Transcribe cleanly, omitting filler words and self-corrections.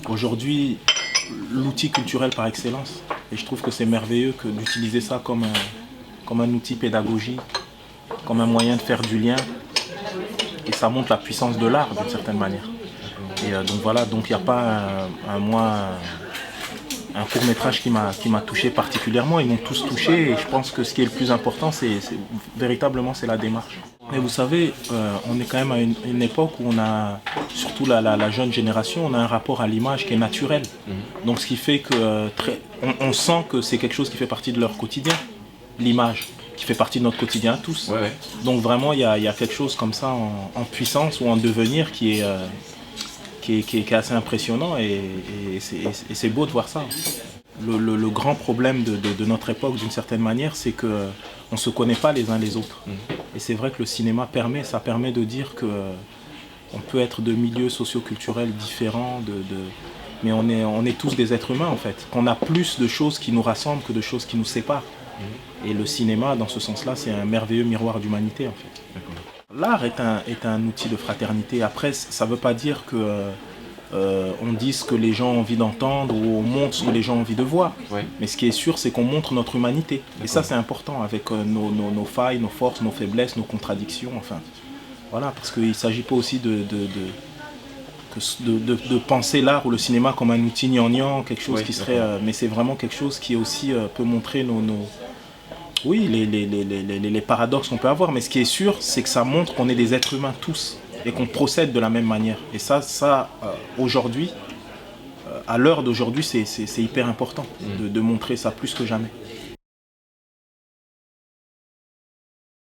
aujourd'hui l'outil culturel par excellence. Et je trouve que c'est merveilleux d'utiliser ça comme un outil pédagogique, comme un moyen de faire du lien. Et ça montre la puissance de l'art d'une certaine manière. Et donc voilà, donc il n'y a pas un court-métrage qui m'a touché particulièrement. Ils m'ont tous touché et je pense que ce qui est le plus important, véritablement, c'est la démarche. Mais vous savez, on est quand même à une époque où on a, surtout la jeune génération, on a un rapport à l'image qui est naturel. Donc ce qui fait que on sent que c'est quelque chose qui fait partie de leur quotidien, l'image, qui fait partie de notre quotidien à tous. Ouais, ouais. Donc vraiment, il y a quelque chose comme ça en puissance ou en devenir qui est assez impressionnant et c'est beau de voir ça. Le grand problème de notre époque, d'une certaine manière, c'est qu'on ne se connaît pas les uns les autres. Et c'est vrai que le cinéma ça permet de dire qu'on peut être de milieux socioculturels différents, mais on est tous des êtres humains en fait. Qu'on a plus de choses qui nous rassemblent que de choses qui nous séparent. Et le cinéma, dans ce sens-là, c'est un merveilleux miroir d'humanité en fait. L'art est un outil de fraternité. Après, ça ne veut pas dire que on dit ce que les gens ont envie d'entendre ou on montre ce que les gens ont envie de voir. Ouais. Mais ce qui est sûr, c'est qu'on montre notre humanité. Et ça, c'est important avec nos failles, nos forces, nos faiblesses, nos contradictions. Enfin, voilà, parce qu'il ne s'agit pas aussi de penser l'art ou le cinéma comme un outil gnangnan, quelque chose qui serait... mais c'est vraiment quelque chose qui aussi peut montrer oui, les paradoxes qu'on peut avoir. Mais ce qui est sûr, c'est que ça montre qu'on est des êtres humains tous. Et qu'on procède de la même manière. Et ça aujourd'hui, à l'heure d'aujourd'hui, c'est hyper important de montrer ça plus que jamais.